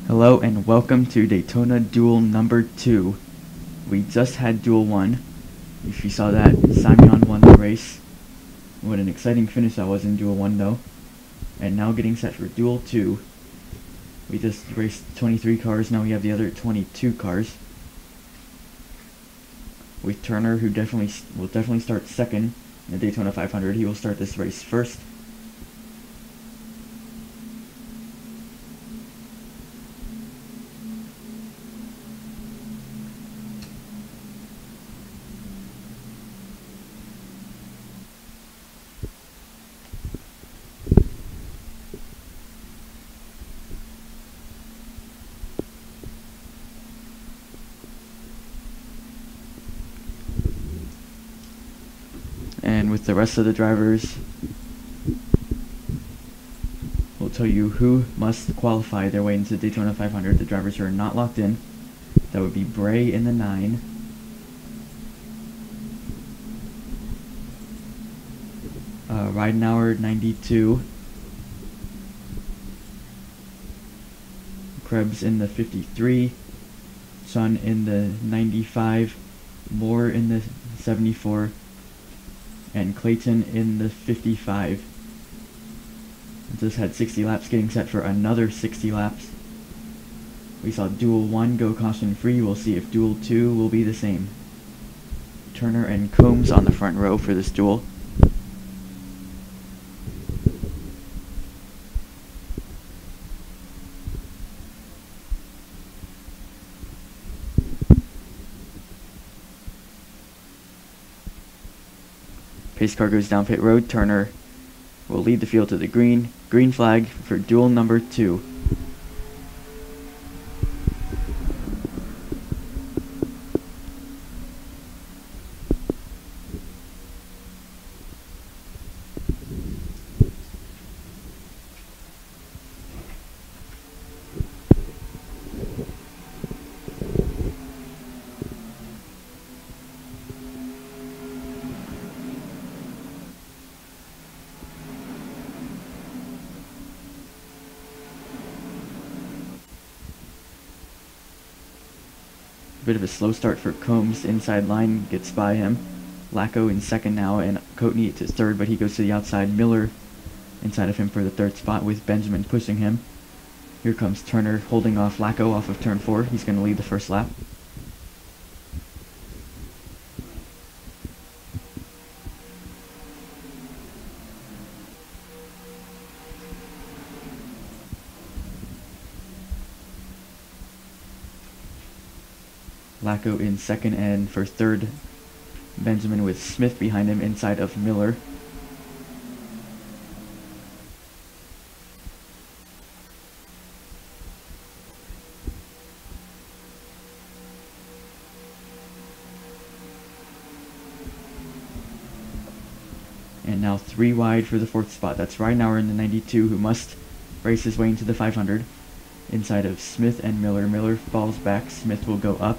Hello and welcome to Daytona Duel number 2. We just had Duel 1. If you saw that, Simeon won the race. What an exciting finish that was in Duel 1 though. And now getting set for Duel 2. We just raced 23 cars, now we have the other 22 cars. With Turner, who will definitely start second in the Daytona 500. He will start this race first. And with the rest of the drivers, we'll tell you who must qualify their way into the Daytona 500. The drivers who are not locked in, that would be Bray in the 9, Ridenauer 92, Krebs in the 53, Sun in the 95, Moore in the 74, and Clayton in the 55. Just had 60 laps, getting set for another 60 laps. We saw Duel 1 go caution free. We'll see if Duel 2 will be the same. Turner and Combs on the front row for this duel. Pace car goes down pit road. Turner will lead the field to the green flag for duel number 2. Bit of a slow start for Combs. Inside line gets by him. Lacko in second now, and Coatney to third, but he goes to the outside. Miller inside of him for the third spot, with Benjamin pushing him. Here comes Turner holding off Lacko off of turn 4. He's going to lead the first lap. Lacko in second, and for third, Benjamin with Smith behind him inside of Miller. And now 3 wide for the 4th spot. That's Ridenauer in the 92, who must race his way into the 500. Inside of Smith and Miller. Miller falls back. Smith will go up.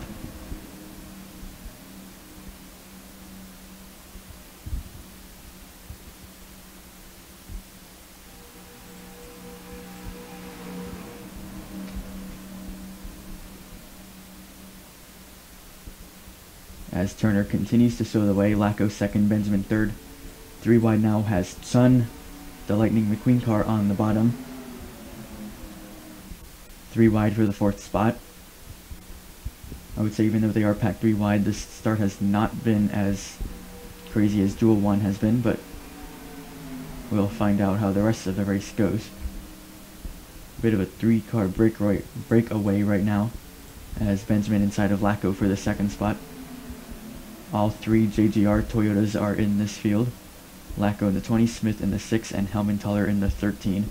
As Turner continues to show the way, Lacko second, Benjamin third. 3 wide now has Sun, the Lightning McQueen car, on the bottom. 3 wide for the 4th spot. I would say even though they are packed 3 wide, this start has not been as crazy as Duel 1 has been, but we'll find out how the rest of the race goes. Bit of a 3-car breakaway right now, as Benjamin inside of Lacko for the 2nd spot. All 3 JGR Toyotas are in this field. Lacko in the 20, Smith in the 6, and Helmenthaler in the 13.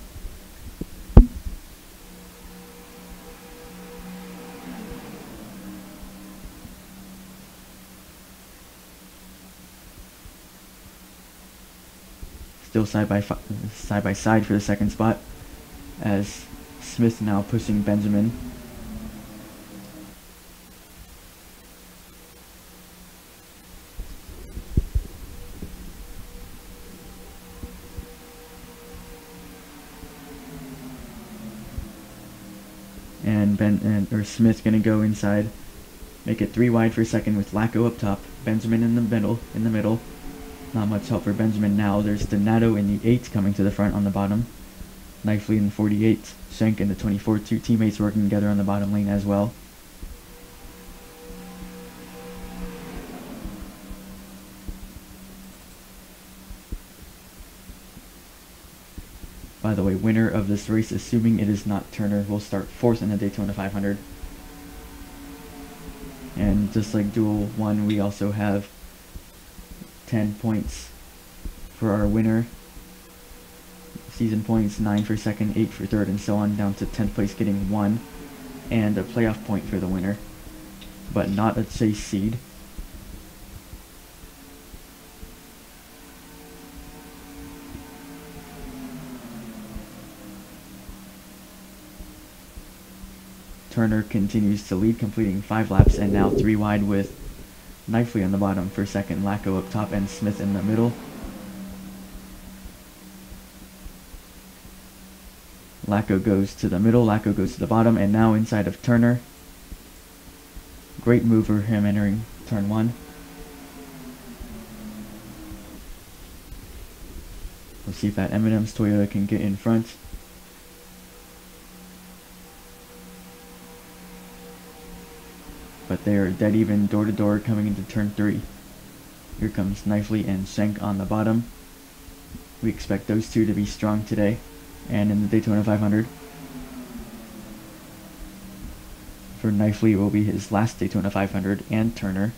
Still side by side for the 2nd spot, as Smith now pushing Benjamin. and Smith gonna go inside, make it 3 wide for second with Lacko up top, Benjamin in the middle. Not much help for Benjamin now. There's Donato in the 8 coming to the front on the bottom. Knifely in the 48, Schenk in the 24, 2 teammates working together on the bottom lane as well. By the way, winner of this race, assuming it is not Turner, will start 4th in the Daytona 500. And just like Duel 1, we also have 10 points for our winner. Season points, 9 for second, 8 for third, and so on, down to 10th place getting 1, and a playoff point for the winner, but not a chase seed. Turner continues to lead, completing 5 laps, and now 3 wide with Knifely on the bottom for second, Lacko up top, and Smith in the middle. Lacko goes to the middle, Lacko goes to the bottom, and now inside of Turner. Great move for him entering turn 1. We'll see if that M&M's Toyota can get in front. But they are dead even door to door coming into turn 3. Here comes Knifely and Schenk on the bottom. We expect those two to be strong today and in the Daytona 500. For Knifely, it will be his last Daytona 500 and Turner.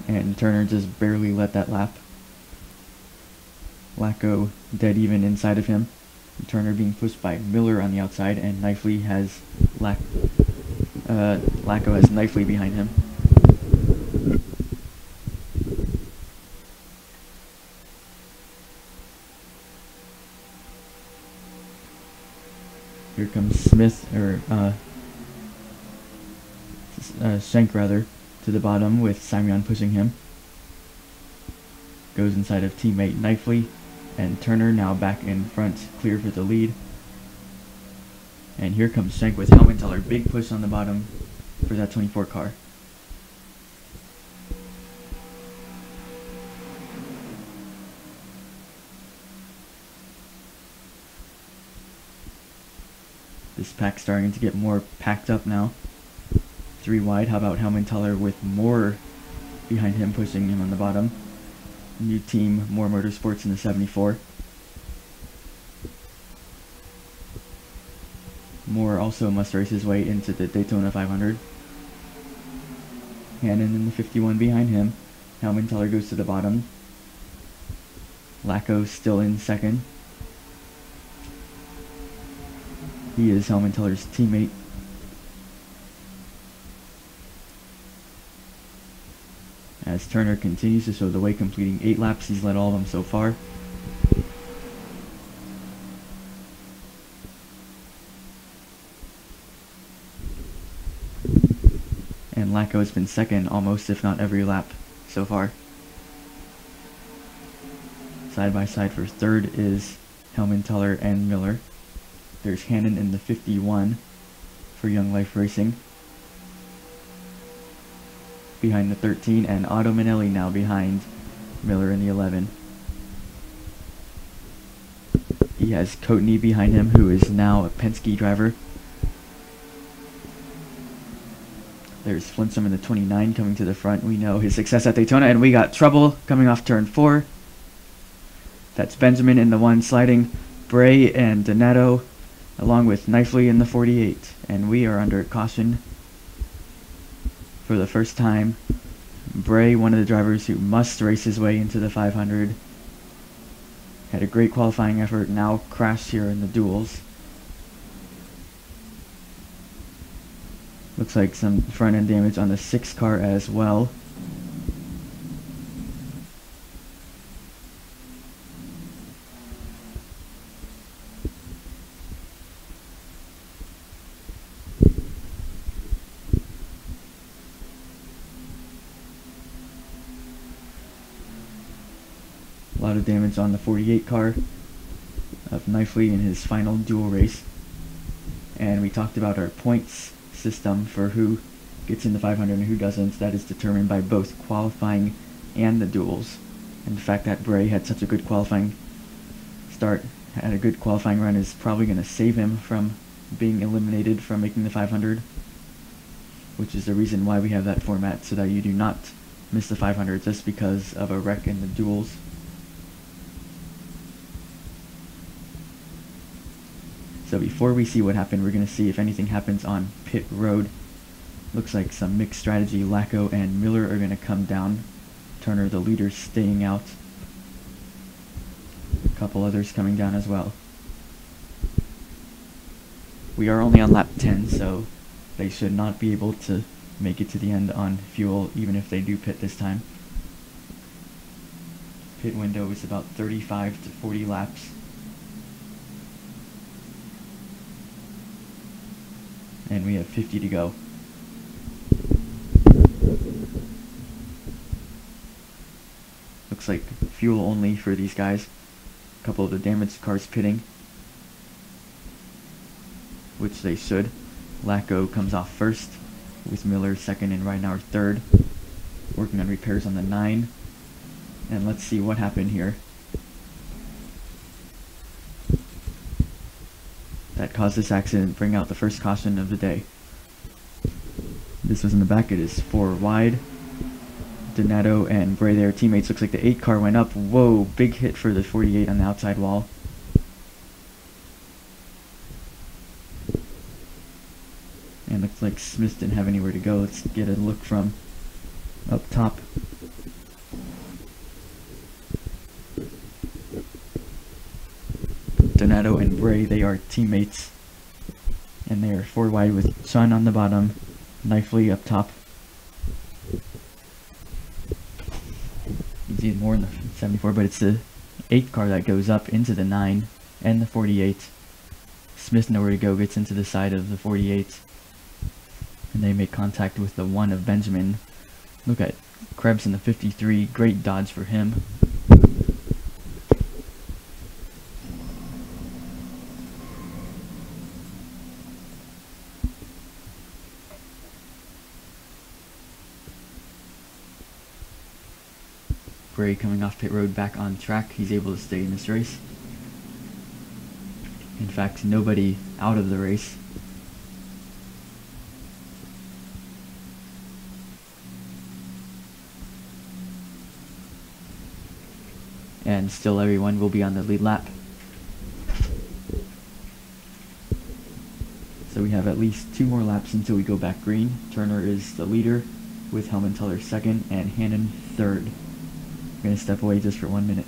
And Turner just barely led that lap. Lacko dead even inside of him. Turner being pushed by Miller on the outside, and Knifely has Lacko has Knifely behind him. Here comes Smith, or Schenk rather, to the bottom with Simeon pushing him. Goes inside of teammate Knifely, and Turner now back in front, clear for the lead. And here comes Schenk with Helmenthaler, big push on the bottom for that 24 car. This pack starting to get more packed up now. 3 wide, how about Helmenthaler with more behind him pushing him on the bottom. New team, more Motorsports in the 74. Moore also must race his way into the Daytona 500. Hannon in the 51 behind him. Helmenthaler goes to the bottom. Lacko still in second. He is Helmenthaler's teammate. As Turner continues to show the way, completing 8 laps, he's led all of them so far. And Lacko has been second almost, if not every lap so far. Side by side for third is Helmenthaler and Miller. There's Hannon in the 51 for Young Life Racing. Behind the 13, and Otto Manelli now behind Miller in the 11. He has Coatney behind him, who is now a Penske driver. There's Flintsum in the 29 coming to the front. We know his success at Daytona, and we got trouble coming off turn 4. That's Benjamin in the 1 sliding, Bray and Donato, along with Knifely in the 48. And we are under caution for the first time. Bray, one of the drivers who must race his way into the 500, had a great qualifying effort, now crashed here in the duels. Looks like some front end damage on the 6 car as well. A lot lot of damage on the 48 car of Knifely in his final duel race. And we talked about our points system for who gets in the 500 and who doesn't. That is determined by both qualifying and the duels. And the fact that Bray had such a good qualifying start, had a good qualifying run, is probably going to save him from being eliminated from making the 500, which is the reason why we have that format, so that you do not miss the 500 just because of a wreck in the duels. So before we see what happened, we're going to see if anything happens on pit road. Looks like some mixed strategy. Lacko and Miller are going to come down. Turner, the leader, staying out. A couple others coming down as well. We are only on lap 10, so they should not be able to make it to the end on fuel, even if they do pit this time. Pit window is about 35 to 40 laps. And we have 50 to go. Looks like fuel only for these guys. A couple of the damaged cars pitting, which they should. Lacko comes off first, with Miller second and Reinauer third, working on repairs on the 9. And let's see what happened here. That caused this accident, bring out the first caution of the day. This was in the back. It is 4 wide. Donato and Bray, their teammates. Looks like the 8 car went up. Whoa, big hit for the 48 on the outside wall. And looks like Smith didn't have anywhere to go. Let's get a look from up top. Donato and Bray, they are teammates. And they are 4 wide with Chun on the bottom, Knifely up top. You see it more in the 74, but it's the 8 car that goes up into the 9 and the 48. Smith, nowhere to go, gets into the side of the 48. And they make contact with the 1 of Benjamin. Look at Krebs in the 53, great dodge for him. Bray coming off pit road back on track. He's able to stay in this race. In fact, nobody out of the race. And still everyone will be on the lead lap. So we have at least 2 more laps until we go back green. Turner is the leader with Helmenthaler second and Hannon third. I'm going to step away just for 1 minute.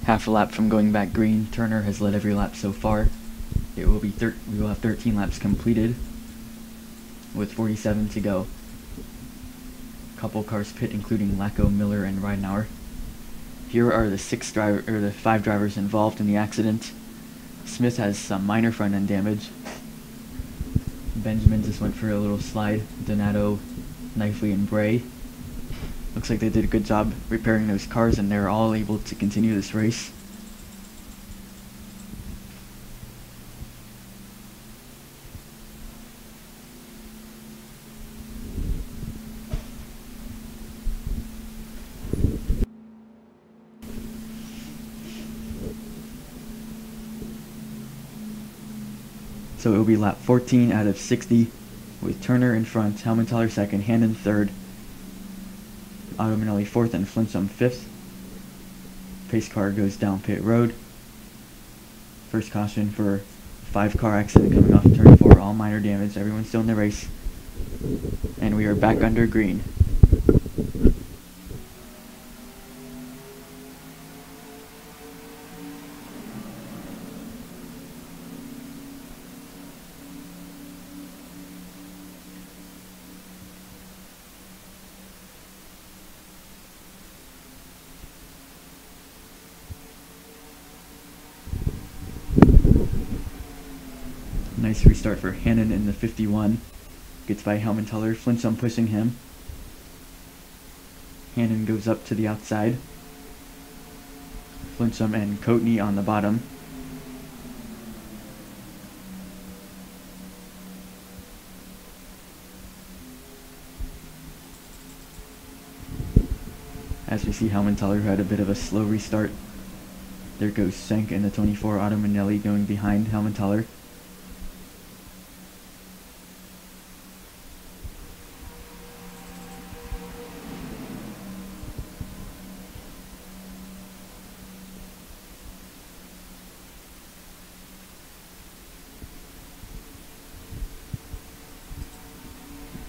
half a lap from going back green. Turner has led every lap so far. It will be we will have 13 laps completed with 47 to go. Couple cars pit, including Lacko, Miller, and Ridenauer. Here are the 5 drivers involved in the accident. Smith has some minor front end damage. Benjamin just went for a little slide. Donato, Knifley, and Bray. Looks like they did a good job repairing those cars, and they're all able to continue this race. So it will be lap 14 out of 60, with Turner in front, Helmenthaler second, Hannon third, Otto Minelli fourth, and Flinsum fifth. Pace car goes down pit road. First caution for 5-car accident coming off turn 4, all minor damage, everyone's still in the race. And we are back under green. Nice restart for Hannon in the 51. Gets by Helmenthaler, Flinsum pushing him. Hannon goes up to the outside. Flinsum and Coatney on the bottom. As we see, Helmenthaler had a bit of a slow restart. There goes Senk in the 24, Otto Minelli going behind Helmenthaler.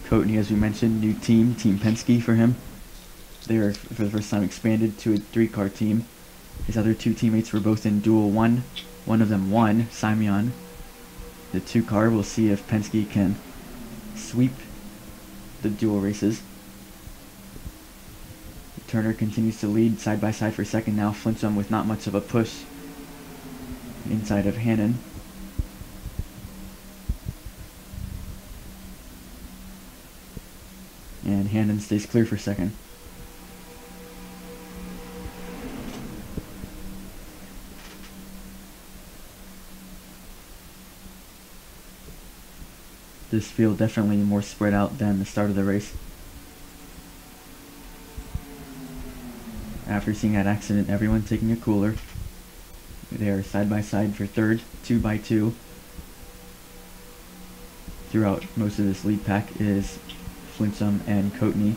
Coatney, as we mentioned, new team, Team Penske for him. They are, for the first time, expanded to a 3-car team. His other 2 teammates were both in Duel 1. One of them won, Simeon. The 2-car, we'll see if Penske can sweep the Duel races. Turner continues to lead side by side for second now. Flinsum with not much of a push inside of Hannon. And Hannon stays clear for second. This field definitely more spread out than the start of the race. After seeing that accident, everyone taking a cooler. They are side by side for third, 2 by 2. Throughout most of this lead pack is Flinsum and Coatney.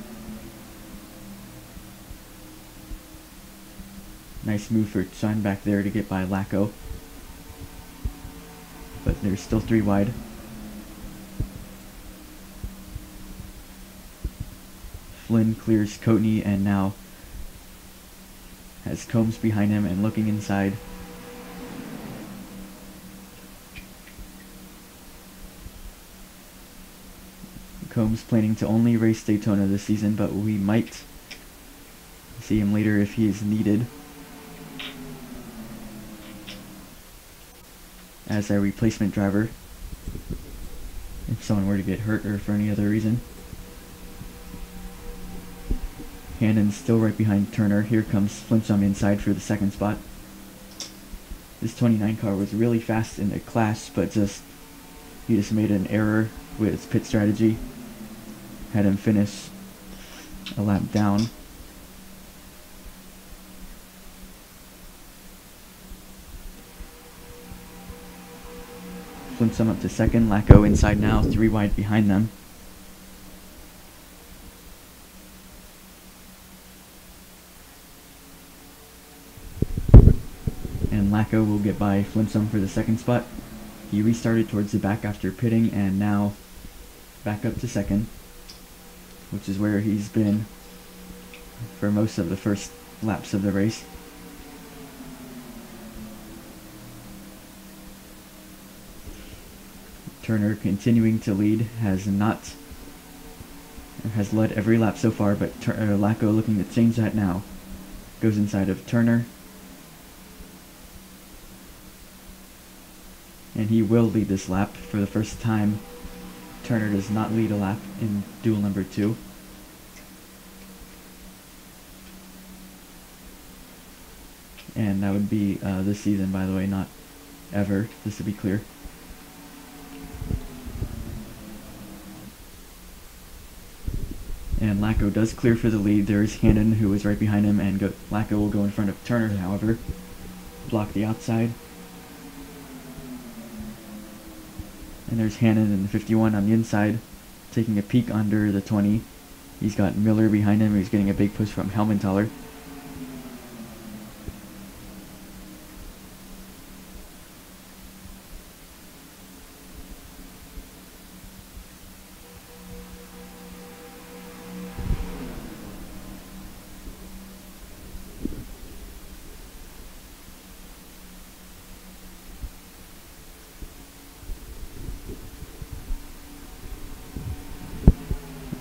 Nice move for Chun back there to get by Lacko. But there's still 3 wide. Flynn clears Coatney and now has Combs behind him and looking inside. Combs planning to only race Daytona this season, but we might see him later if he is needed as a replacement driver if someone were to get hurt or for any other reason. Hannon's still right behind Turner. Here comes Flinsum inside for the second spot. This 29 car was really fast in the clash, but he just made an error with his pit strategy. Had him finish a lap down. Flinsum up to second. Lacko inside now, 3 wide behind them. And Lacko will get by Flinsum for the second spot. He restarted towards the back after pitting and now back up to second, which is where he's been for most of the first laps of the race. Turner continuing to lead, has led every lap so far, but Lacko looking to change that now. Goes inside of Turner. And he will lead this lap for the first time. Turner does not lead a lap in duel number 2. And that would be this season, by the way, not ever, just to be clear. And Lacko does clear for the lead. There's Hannon, who is right behind him, and Lacko will go in front of Turner, however. Block the outside. And there's Hannon in the 51 on the inside, taking a peek under the 20. He's got Miller behind him. He's getting a big push from Helmenthaler.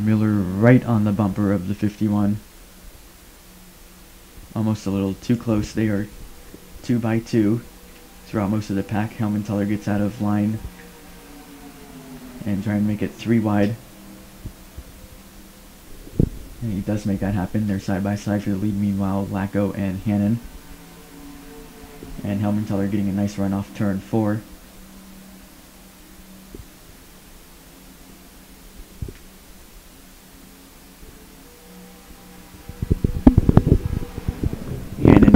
Miller right on the bumper of the 51. Almost a little too close. They are 2 by 2 throughout most of the pack. Helmenthaler gets out of line and trying to make it 3 wide. And he does make that happen. They're side by side for the lead. Meanwhile, Lacko and Hannon. And Helmenthaler getting a nice run off turn 4.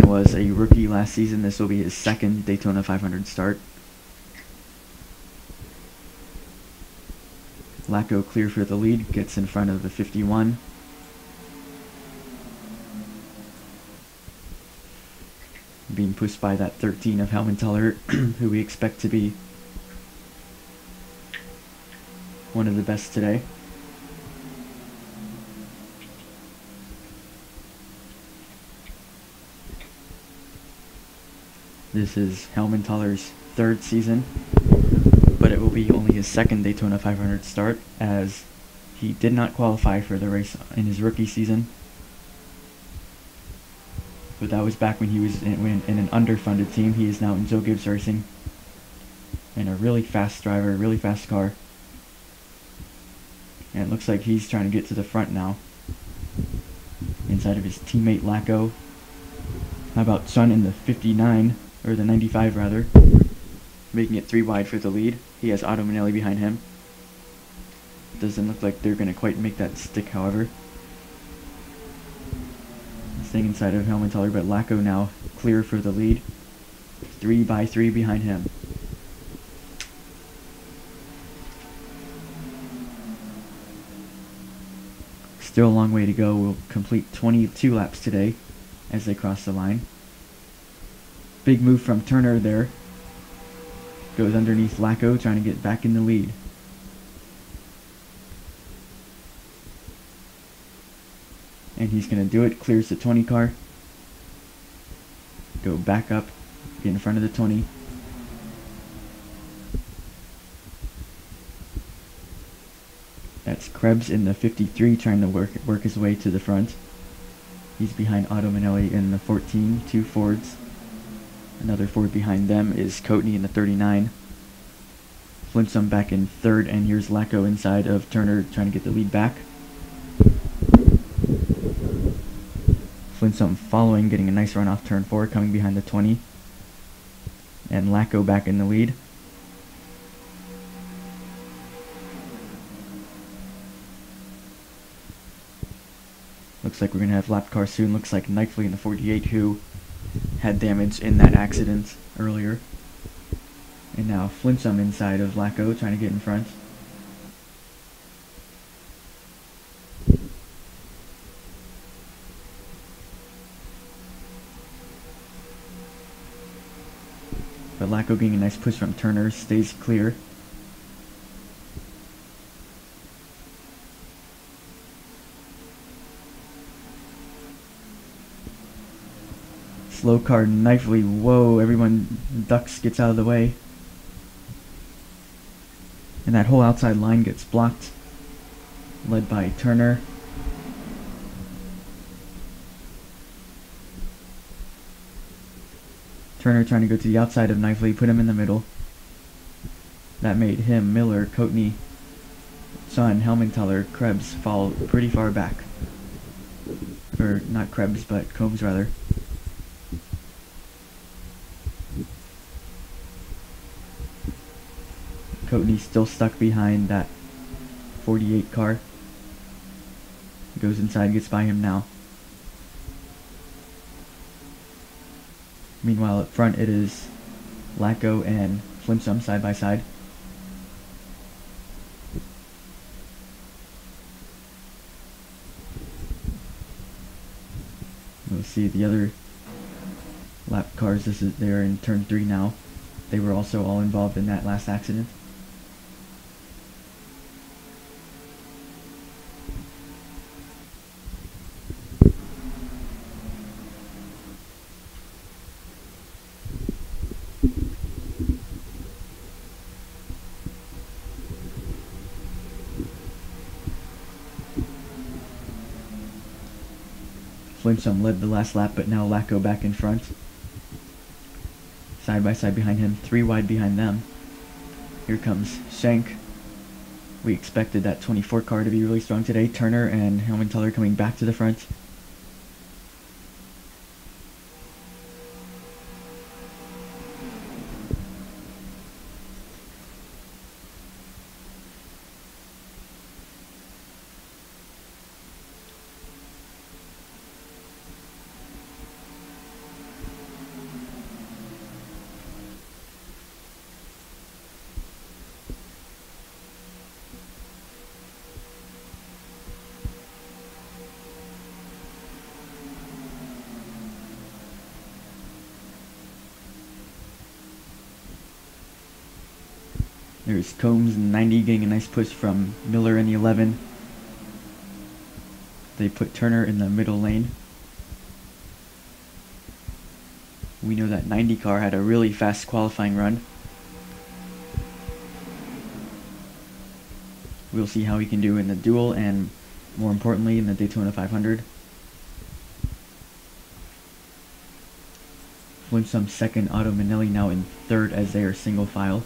Was a rookie last season. This will be his second Daytona 500 start. Lacko clear for the lead, gets in front of the 51. Being pushed by that 13 of Helmenthaler, who we expect to be one of the best today. This is Helmenthaler's 3rd season, but it will be only his second Daytona 500 start, as he did not qualify for the race in his rookie season. But that was back when he was in an underfunded team. He is now in Joe Gibbs Racing, and a really fast driver, really fast car. And it looks like he's trying to get to the front now, inside of his teammate Lacko. How about Sun in the 59? Or the 95 rather, making it 3 wide for the lead. He has Otto Manelli behind him. Doesn't look like they're going to quite make that stick, however. Staying inside of Helmenthaler, but Lacko now clear for the lead. 3 by 3 behind him. Still a long way to go. We'll complete 22 laps today as they cross the line. Big move from Turner there. Goes underneath Lacko, trying to get back in the lead. And he's going to do it. Clears the 20 car. Go back up. Get in front of the 20. That's Krebs in the 53 trying to work his way to the front. He's behind Otto Manelli in the 14, 2 Fords. Another Ford behind them is Coatney in the 39. Flintsum back in 3rd, and here's Lacko inside of Turner trying to get the lead back. Flintsum following, getting a nice run off turn 4, coming behind the 20. And Lacko back in the lead. Looks like we're going to have lap car soon. Looks like Knightley in the 48, who had damage in that accident earlier. And now Flintsum inside of Lacko, trying to get in front. But Lacko getting a nice push from Turner, stays clear. Slow car Knightley, whoa, everyone ducks, gets out of the way. And And that whole outside line gets blocked, led by Turner. Turner trying to go to the outside of Knifley, put him in the middle. That made him, Miller, Coatney, Sun, Helmenthaler, Krebs fall pretty far back. Or not Krebs, but Combs rather. Coatney still stuck behind that 48 car. Goes inside, gets by him now. Meanwhile, up front it is Lacko and Flimsum side by side. We'll see the other lap cars. They're in turn 3 now. They were also all involved in that last accident. Flimsum led the last lap, but now Lacko back in front. Side by side behind him, 3 wide behind them. Here comes Schenk. We expected that 24 car to be really strong today. Turner and Helmenthaler coming back to the front. There's Combs in 90 getting a nice push from Miller in the 11. They put Turner in the middle lane. We know that 90 car had a really fast qualifying run. We'll see how he can do in the Duel and, more importantly, in the Daytona 500. Flimsum second, Otto Manelli now in third as they are single file.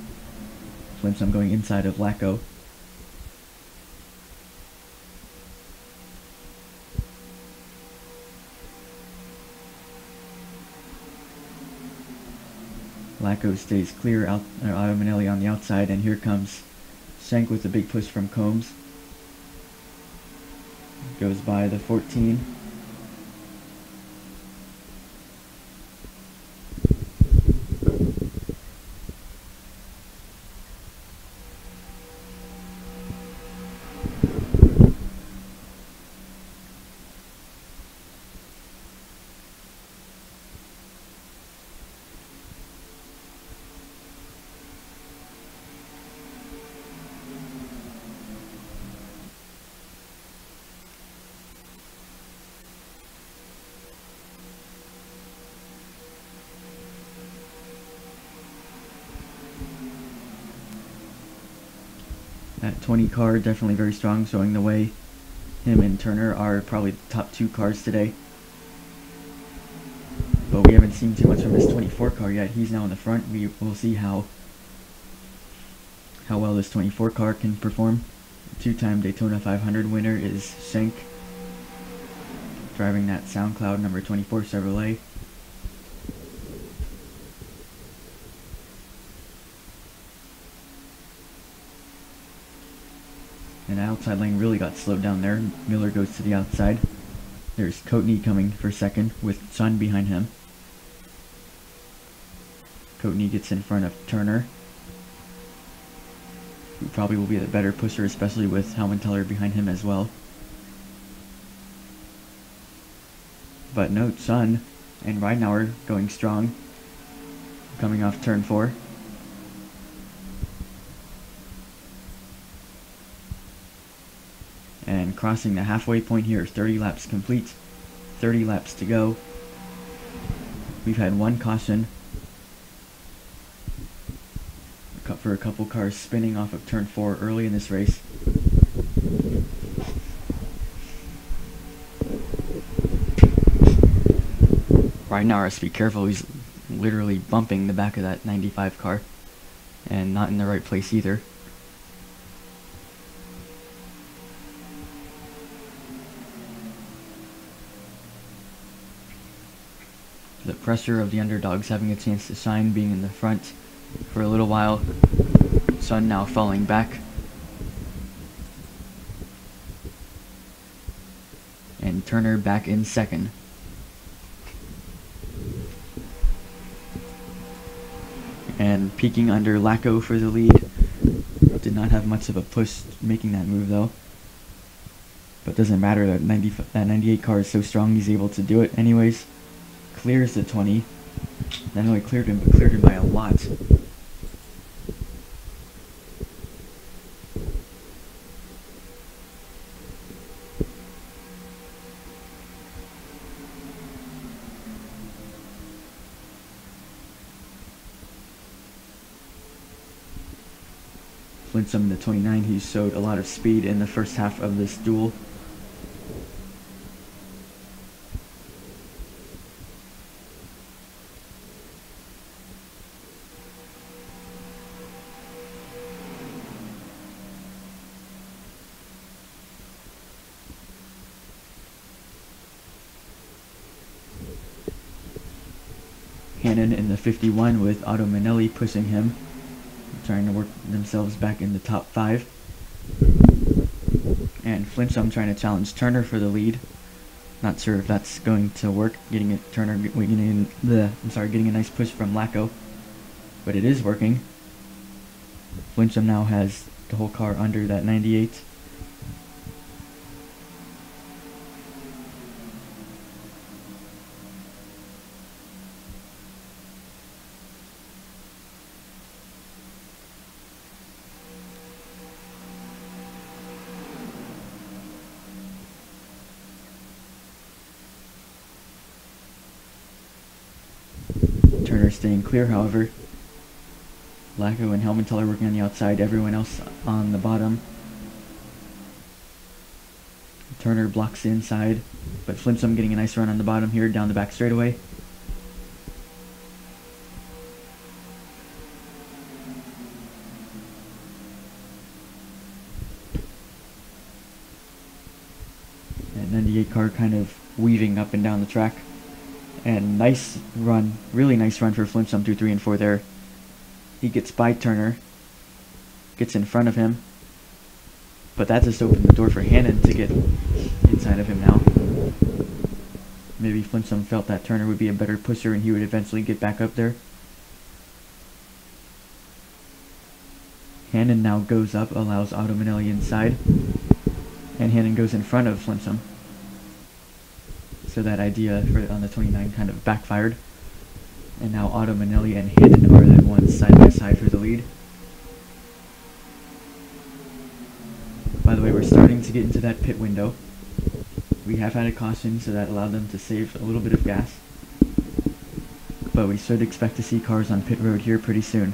Flimsum going inside of Lacko. Lacko stays clear, Otto Manelli on the outside, and here comes Schenk with a big push from Combs. Goes by the 14. That 20 car definitely very strong, showing the way. Him and Turner are probably the top 2 cars today. But we haven't seen too much from this 24 car yet. He's now in the front. We will see how well this 24 car can perform. 2-time Daytona 500 winner is Schenk, driving that SoundCloud number 24 Chevrolet. And outside lane really got slowed down there. Miller goes to the outside. There's Coatney coming for second with Sun behind him. Coatney gets in front of Turner, who probably will be the better pusher, especially with Helmenthaler behind him as well. But no, Sun and Ridenauer going strong, coming off turn 4. And crossing the halfway point here, 30 laps complete, 30 laps to go. We've had 1 caution for a couple cars spinning off of turn 4 early in this race. Right now, has to be careful. He's literally bumping the back of that 95 car, and not in the right place either. The pressure of the underdogs having a chance to shine, being in the front for a little while. Sun now falling back. And Turner back in second. And peeking under Lacko for the lead. Did not have much of a push making that move though. But doesn't matter, that 98 car is so strong he's able to do it anyways. Clears the 20. Not only cleared him, but cleared him by a lot. Flintsum, the 29, he showed a lot of speed in the first half of this duel. Hannon in the 51 with Otto Manelli pushing him, trying to work themselves back in the top 5. And Flintsum trying to challenge Turner for the lead. Not sure if that's going to work. Getting a nice push from Lacko, but it is working. Flintsum now has the whole car under that 98. Turner staying clear, however. Lacko and Helmenthal working on the outside, everyone else on the bottom. Turner blocks the inside, but Flintsum getting a nice run on the bottom here, down the back straightaway. And 98 car kind of weaving up and down the track. And nice run, really nice run for Flintsum through 3 and 4 there. He gets by Turner, gets in front of him, but that just opened the door for Hannon to get inside of him now. Maybe Flintsum felt that Turner would be a better pusher and he would eventually get back up there. Hannon now goes up, allows Otto Manelli inside, and Hannon goes in front of Flintsum. So that idea on the 29 kind of backfired. And now Otto Manelli and Hannon are the ones side by side for the lead. By the way, we're starting to get into that pit window. We have had a caution, so that allowed them to save a little bit of gas. But we should expect to see cars on pit road here pretty soon.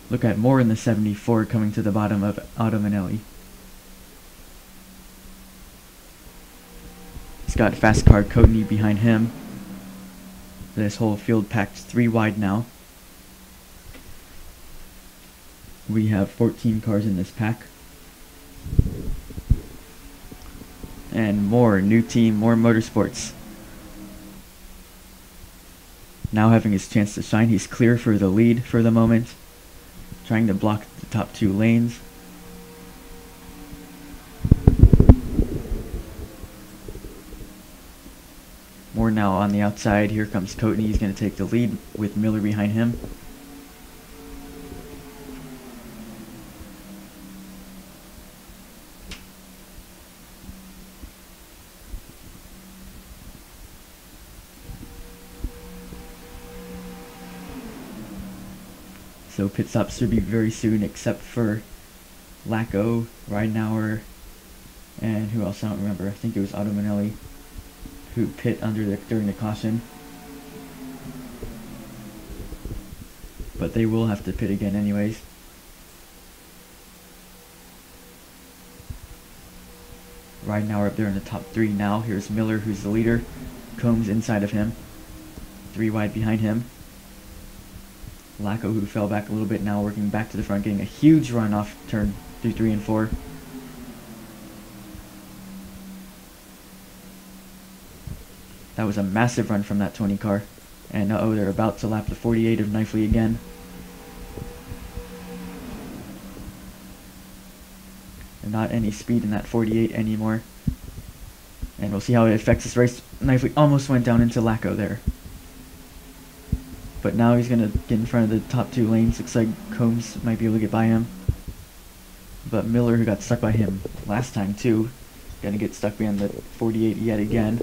Look at more in the 74 coming to the bottom of Otto Manelli. He's got fast car Courtney behind him. This whole field packed 3 wide now. We have 14 cars in this pack. And more new team, more motorsports. Now having his chance to shine, he's clear for the lead for the moment. Trying to block the top 2 lanes. More now on the outside. Here comes Courtney. He's going to take the lead with Miller behind him. So pit stops should be very soon, except for Lacko, Ridenauer, and who else? I don't remember. I think it was Otto Manelli who pit during the caution. but they will have to pit again anyways. Right now we're up there in the top 3 now. Here's Miller, who's the leader. Combs inside of him. 3 wide behind him. Lacko, who fell back a little bit, now working back to the front, getting a huge run off turn 2, 3, and 4. That was a massive run from that 20 car. And uh-oh, they're about to lap the 48 of Knifley again. And not any speed in that 48 anymore. And we'll see how it affects this race. Knifley almost went down into Lacko there. But now he's going to get in front of the top 2 lanes. Looks like Combs might be able to get by him. But Miller, who got stuck by him last time too, going to get stuck behind the 48 yet again.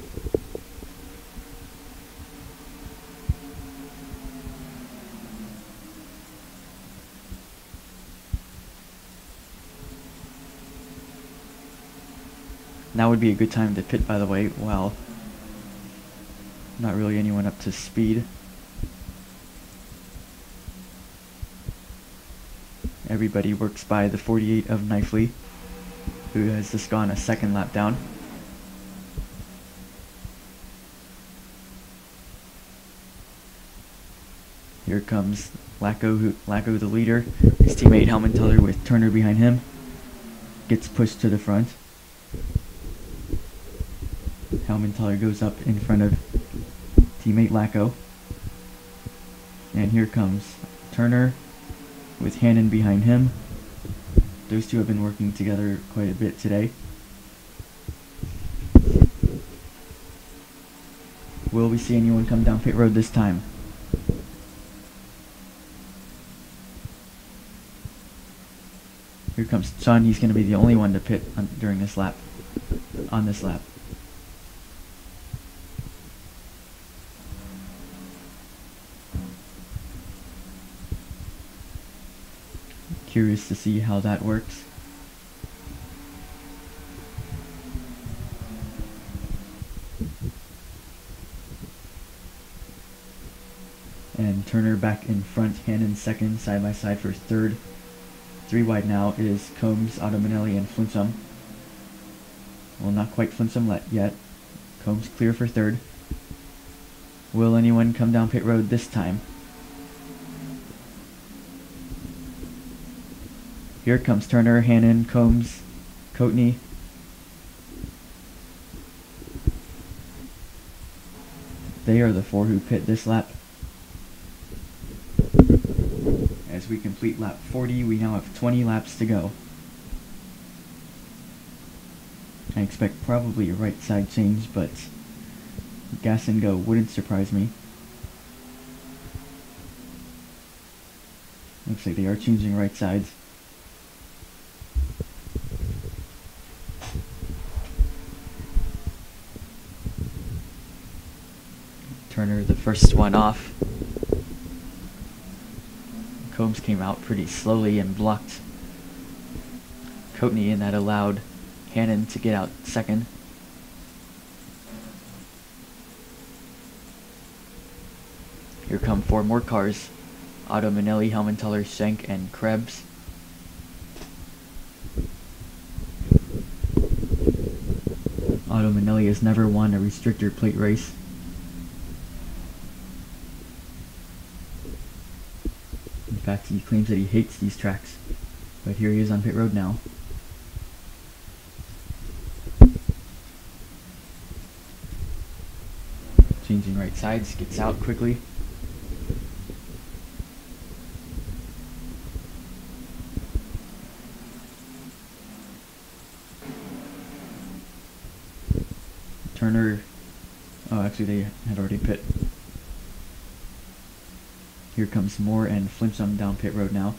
Now would be a good time to pit, by the way. Wow. Not really anyone up to speed. Everybody works by the 48 of Knifley, who has just gone a second lap down. Here comes Lacko the leader. His teammate Helmenthaler with Turner behind him gets pushed to the front. Helmenthaler goes up in front of teammate Lacko. And here comes Turner with Hannon behind him. Those two have been working together quite a bit today. Will we see anyone come down pit road this time? Here comes Chun. He's going to be the only one to pit during this lap. On this lap. Curious to see how that works. And Turner back in front, Hannon second, side by side for third. 3 wide now is Combs, Autominelli, and Flinsum. Well, not quite Flinsum yet. Combs clear for third. Will anyone come down pit road this time? Here comes Turner, Hannon, Combs, Coatney. They are the 4 who pit this lap. As we complete lap 40, we now have 20 laps to go. I expect probably a right side change, but gas and go wouldn't surprise me. Looks like they are changing right sides. Turner, the first one off. Combs came out pretty slowly and blocked Coatney, and that allowed Hannon to get out second. Here come 4 more cars. Autominelli, Helmenthaler, Schenk, and Krebs. Autominelli has never won a restrictor plate race. In fact, he claims that he hates these tracks. But here he is on pit road now. Changing right sides, gets out quickly. Turner, oh actually they had already pit. Here comes Moore and Flinsum down pit road now.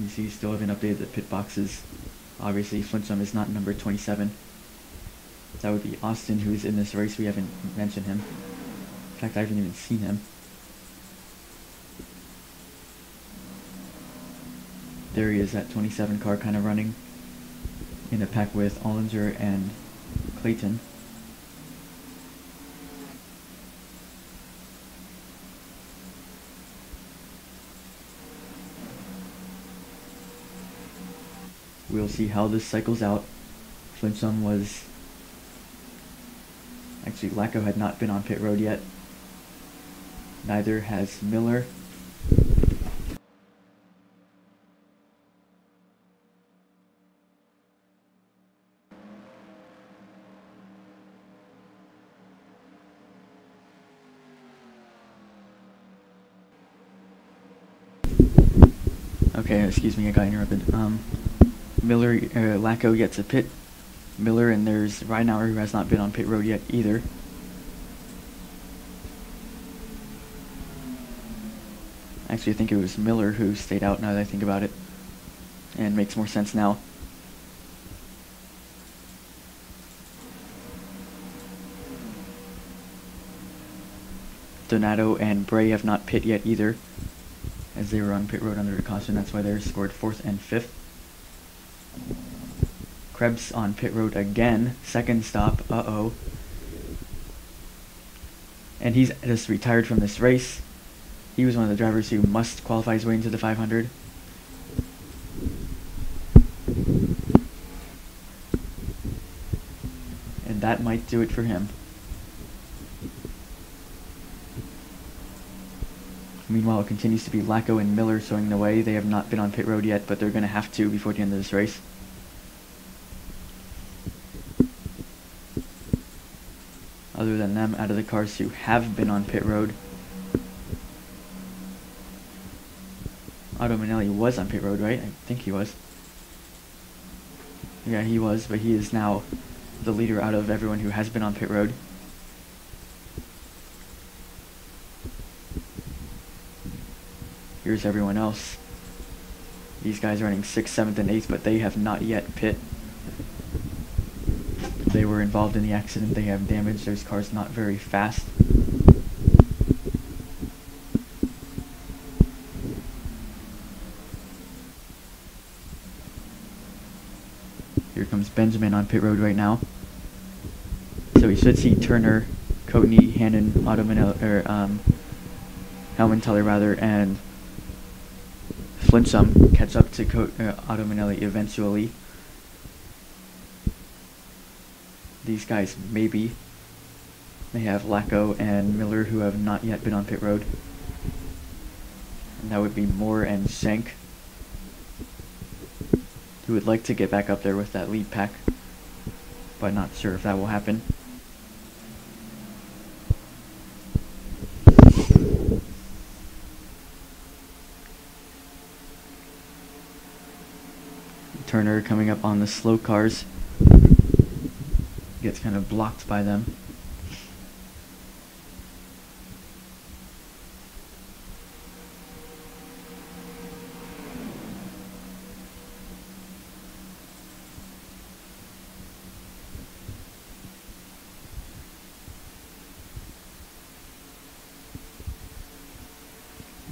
You see, still haven't updated the pit boxes. Obviously, Flinsum is not number 27. That would be Austin, who's in this race. We haven't mentioned him. In fact, I haven't even seen him. There he is, that 27 car kind of running in a pack with Ollinger and Clayton. We'll see how this cycles out. Flinchum was... Actually, Lacko had not been on pit road yet. Neither has Miller. Okay, excuse me, I got interrupted. Miller, Lacko gets a pit. Miller, and there's Reinauer, who has not been on pit road yet either. Actually, I think it was Miller who stayed out, now that I think about it. And makes more sense now. Donato and Bray have not pit yet either, as they were on pit road under a caution. That's why they're scored 4th and 5th. Krebs on pit road again, second stop, uh-oh. And he's just retired from this race. He was one of the drivers who must qualify his way into the 500. And that might do it for him. Meanwhile, it continues to be Lacko and Miller showing the way. They have not been on pit road yet, but they're going to have to before the end of this race. Other than them, out of the cars who have been on pit road, Otto Manelli was on pit road, right? I think he was. Yeah, he was, but he is now the leader out of everyone who has been on pit road. Here's everyone else. These guys running 6th, 7th, and 8th, but they have not yet pit. They were involved in the accident. They have damage. Those cars not very fast. Here comes Benjamin on pit road right now. So we should see Turner, Coatney, Hannon, Otto Manelli, or Helmenthaler rather, and Flinchum catch up to Otto Manelli eventually. These guys maybe. They have Lacko and Miller who have not yet been on pit road. And that would be Moore and Schenk, who would like to get back up there with that lead pack, but not sure if that will happen. Turner coming up on the slow cars. Gets kind of blocked by them.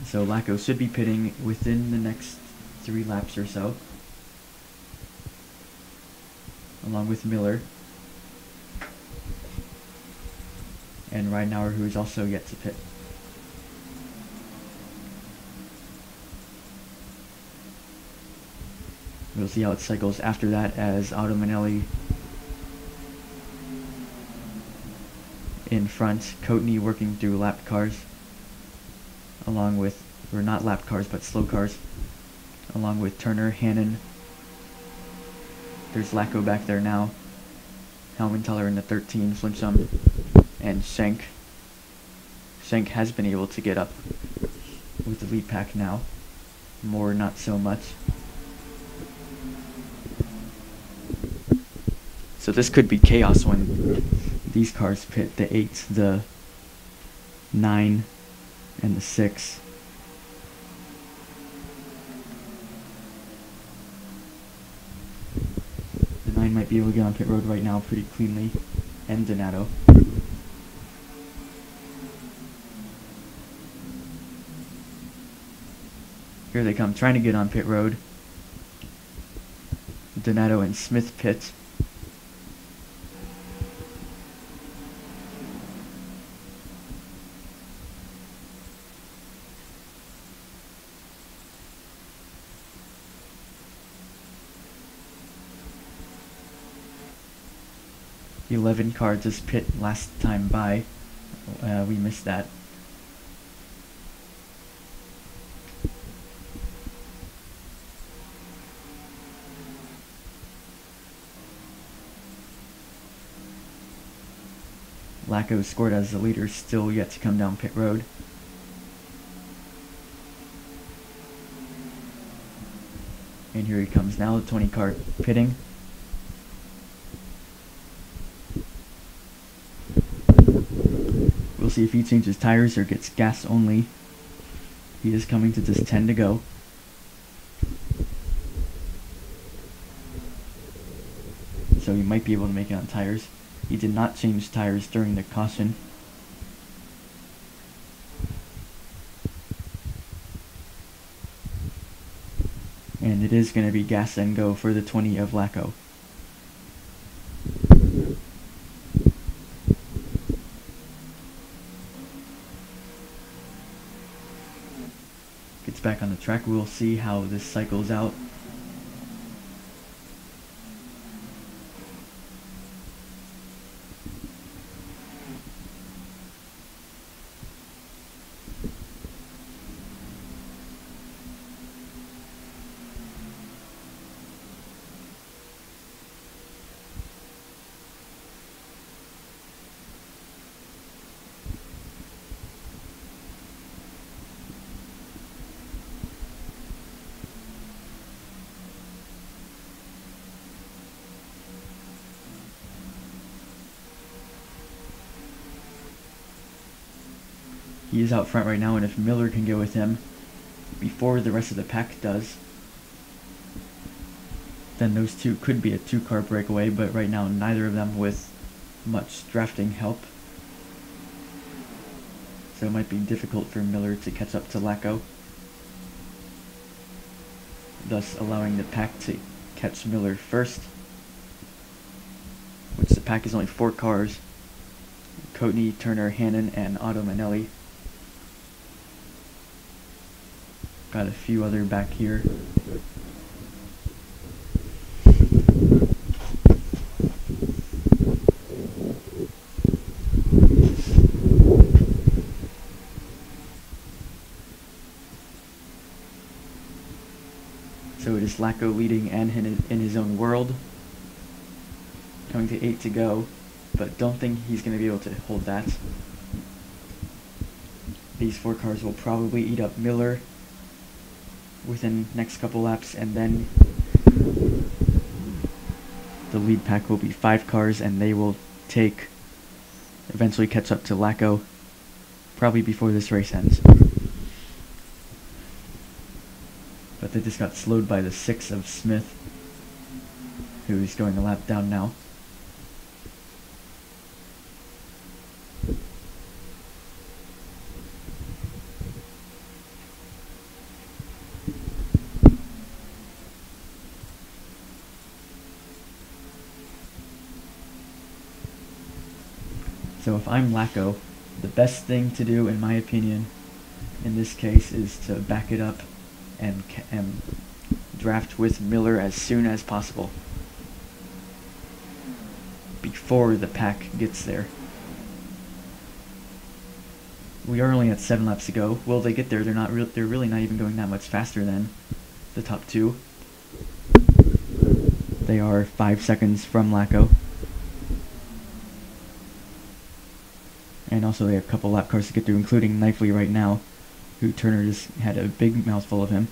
So Lacko should be pitting within the next 3 laps or so, along with Miller and Reinauer, who is also yet to pit. We'll see how it cycles after that, as Otto Manelli in front, Coatney working through lapped cars, along with, or not lapped cars, but slow cars, along with Turner, Hannon. There's Lacko back there now. Helmenthaler in the 13, Flinchum, and Schenk. Schenk has been able to get up with the lead pack now. Moore not so much. So this could be chaos when these cars pit, the 8, the 9, and the 6. The 9 might be able to get on pit road right now pretty cleanly, and Donato. Here they come, trying to get on pit road. Donato and Smith pit. $11 cars as pit last time by. We missed that. Lacko scored as the leader, still yet to come down pit road. And here he comes now, the 20 car pitting. We'll see if he changes tires or gets gas only. He is coming to just 10 to go. So he might be able to make it on tires. He did not change tires during the caution. And it is going to be gas and go for the 20 of Lacko. Gets back on the track. We'll see how this cycles out. He is out front right now, and if Miller can get with him before the rest of the pack does, then those two could be a 2-car breakaway, but right now neither of them with much drafting help. So it might be difficult for Miller to catch up to Lacko, thus allowing the pack to catch Miller first, which the pack is only 4 cars. Coatney, Turner, Hannon, and Otto Manelli. Got a few other back here. So it is Lacko leading and in his own world. Coming to 8 to go, but don't think he's going to be able to hold that. These 4 cars will probably eat up Miller within next couple laps, and then the lead pack will be 5 cars, and they will eventually catch up to Lacko probably before this race ends. But they just got slowed by the 6 of Smith, who is going a lap down now. So if I'm Lacko, the best thing to do, in my opinion, in this case, is to back it up and draft with Miller as soon as possible, before the pack gets there. We are only at 7 laps to go. Will they get there? They're really not even going that much faster than the top 2. They are 5 seconds from Lacko. And also they have a couple lap cars to get through, including Knifley right now, who Turner just had a big mouthful of him.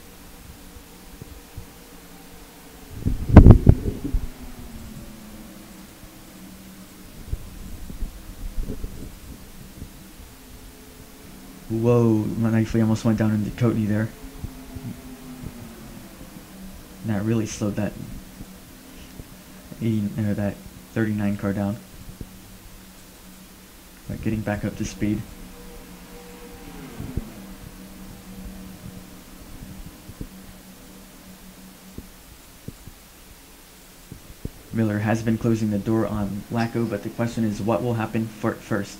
Whoa, Knifley almost went down into Coatney there. And that really slowed that 39 car down. But getting back up to speed. Miller has been closing the door on Lacko, but the question is what will happen first?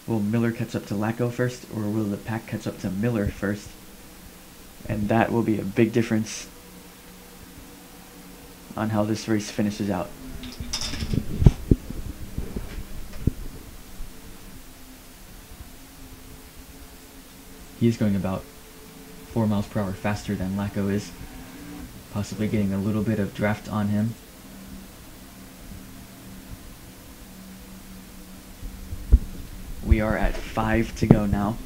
Will Miller catch up to Lacko first, or will the pack catch up to Miller first? And that will be a big difference on how this race finishes out. He is going about 4 miles per hour faster than Lacko is, possibly getting a little bit of draft on him. We are at 5 to go now.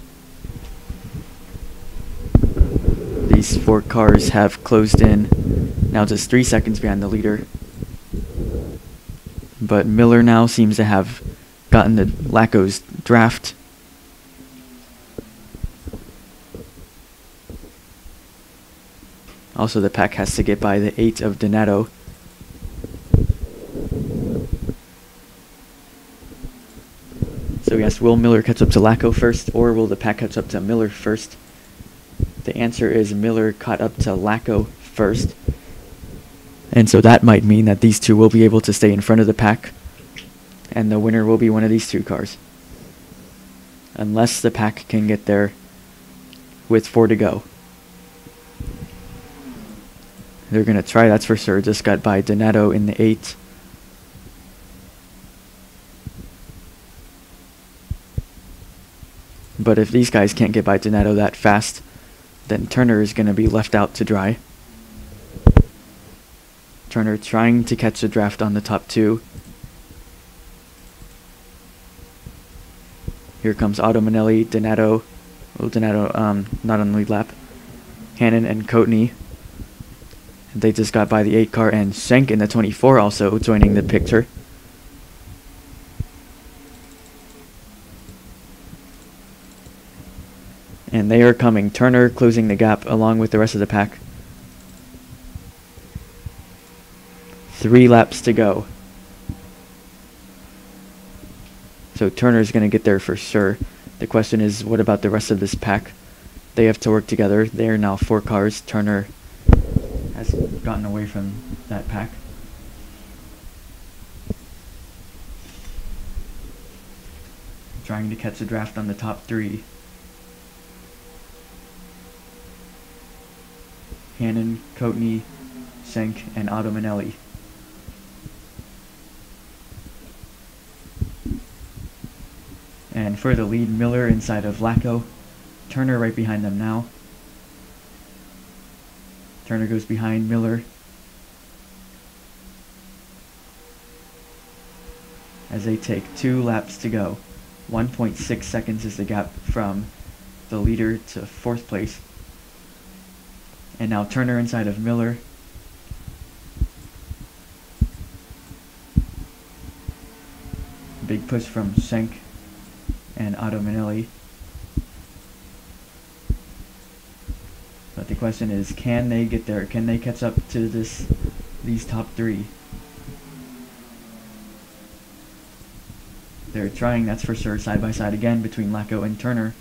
These 4 cars have closed in, now just 3 seconds behind the leader. But Miller now seems to have gotten the Lacko's draft. Also, the pack has to get by the 8 of Donato. So yes, will Miller catch up to Lacko first, or will the pack catch up to Miller first? The answer is Miller caught up to Lacko first. And so that might mean that these two will be able to stay in front of the pack, and the winner will be one of these 2 cars. Unless the pack can get there with 4 to go. They're going to try, that's for sure. Just got by Donato in the 8. But if these guys can't get by Donato that fast, then Turner is going to be left out to dry. Turner trying to catch a draft on the top 2. Here comes Otto Manelli, Donato. Well, Donato not on the lead lap. Hannon and Coatney. They just got by the 8 car, and Schenk in the 24 also joining the picture. And they are coming. Turner closing the gap along with the rest of the pack. 3 laps to go. So Turner's going to get there for sure. The question is, what about the rest of this pack? They have to work together. They are now 4 cars. Turner has gotten away from that pack. Trying to catch a draft on the top 3. Hannon, Coatney, Schenk, and Otto Manelli. And for the lead, Miller inside of Lacko. Turner right behind them now. Turner goes behind Miller. As they take 2 laps to go. 1.6 seconds is the gap from the leader to 4th place. And now Turner inside of Miller. Big push from Schenk and Otto Manelli. But the question is, can they get there? Can they catch up to these top 3? They're trying, that's for sure, side by side again between Lacko and Turner.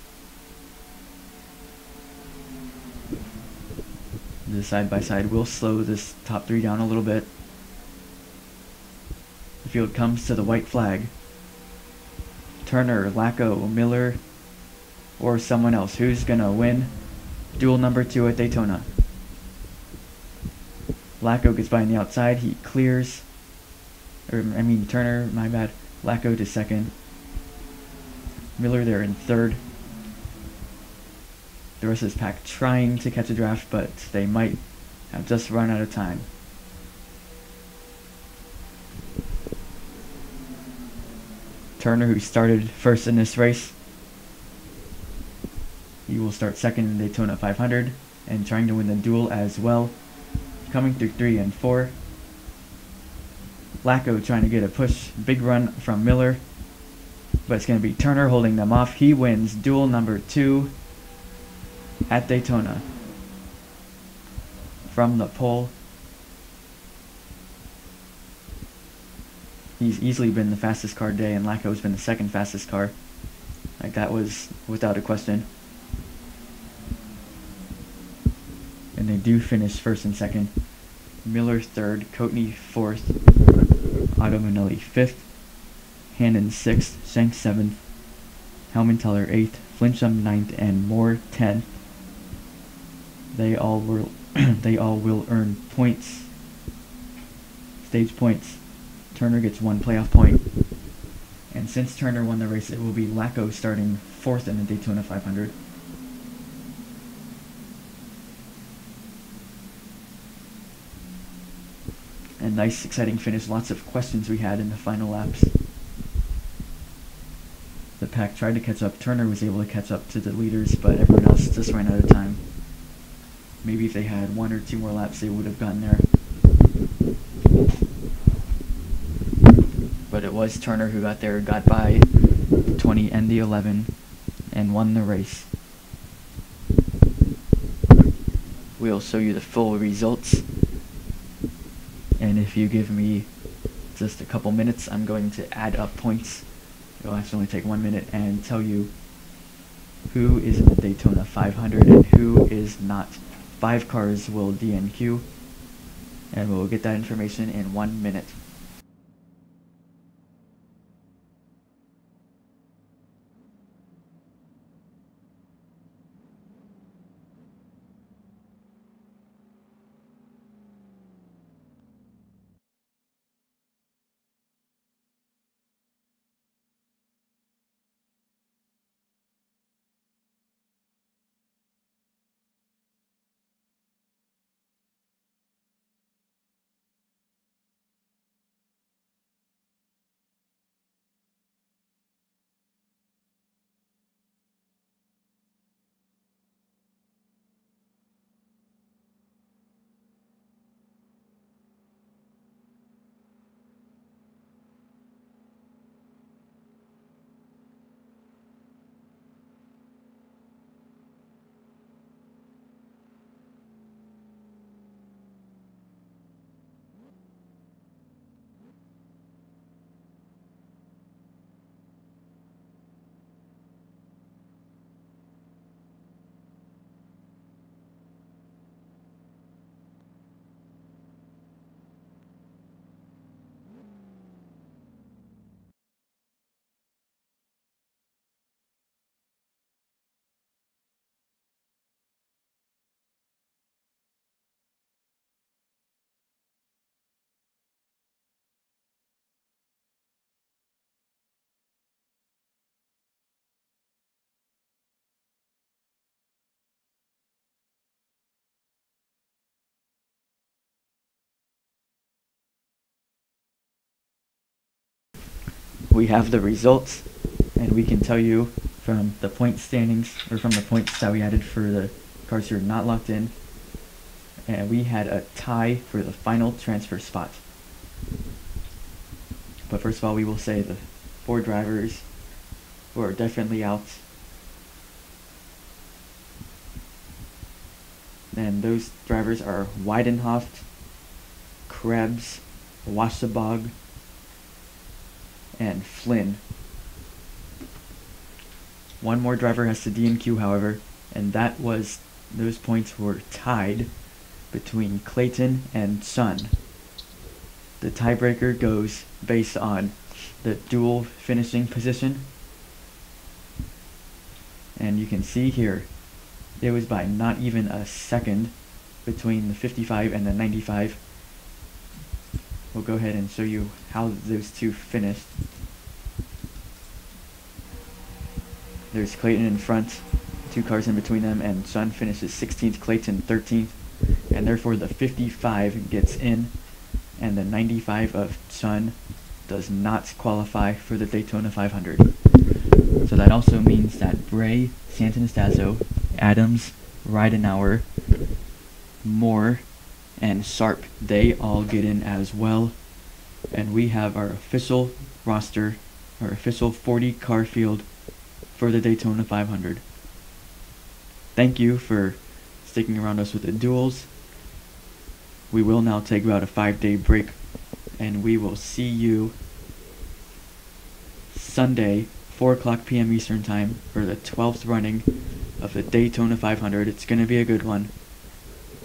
The side by side will slow this top 3 down a little bit. The field comes to the white flag. Turner, Lacko, Miller, or someone else. Who's gonna win duel number 2 at Daytona? Lacko gets by on the outside. He clears. Turner, my bad. Lacko to 2nd. Miller there in 3rd. The rest of this pack trying to catch a draft, but they might have just run out of time. Turner, who started first in this race, he will start 2nd in the Daytona 500 and trying to win the duel as well. Coming through 3 and 4. Lacko trying to get a push, big run from Miller, but it's going to be Turner holding them off. He wins duel number 2 at Daytona from the pole. He's easily been the fastest car today, and Lacko's been the 2nd fastest car. Like, that was without a question. And they do finish 1st and 2nd. Miller 3rd, Coatney 4th. Otto Manelli 5th, Hannon 6th, Shank 7th, Helmenteller 8th, Flinchum 9th, and Moore 10th. They all will earn points, stage points. Turner gets 1 playoff point. And since Turner won the race, it will be Lacko starting 4th in the Daytona 500. A nice, exciting finish. Lots of questions we had in the final laps. The pack tried to catch up. Turner was able to catch up to the leaders, but everyone else just ran out of time. Maybe if they had 1 or 2 more laps, they would have gotten there. But it was Turner who got there, got by the 20 and the 11, and won the race. We'll show you the full results. And if you give me just a couple minutes, I'm going to add up points. It'll actually only take 1 minute, and tell you who is in the Daytona 500 and who is not. 5 cars will DNQ, and we'll get that information in 1 minute. We have the results, and we can tell you from the point standings, or from the points that we added for the cars who are not locked in, and we had a tie for the final transfer spot. But first of all, we will say the 4 drivers who are definitely out, and those drivers are Weidenhoft, Krebs, Washabog, and Flynn. 1 more driver has to DNQ, however, and those points were tied between Clayton and Sun. The tiebreaker goes based on the dual finishing position, and you can see here it was by not even a second between the 55 and the 95. We'll go ahead and show you how those 2 finished. There's Clayton in front, 2 cars in between them, and Sun finishes 16th, Clayton 13th, and therefore the 55 gets in, and the 95 of Sun does not qualify for the Daytona 500. So that also means that Bray, Santanastazzo, Adams, Ridenauer, Moore, and Sharp, they all get in as well. And we have our official roster, our official 40 car field for the Daytona 500. Thank you for sticking around us with the duels. We will now take about a 5-day break, and we will see you Sunday, 4 o'clock p.m. Eastern Time, for the 12th running of the Daytona 500. It's going to be a good one.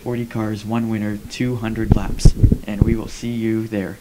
40 cars, 1 winner, 200 laps, and we will see you there.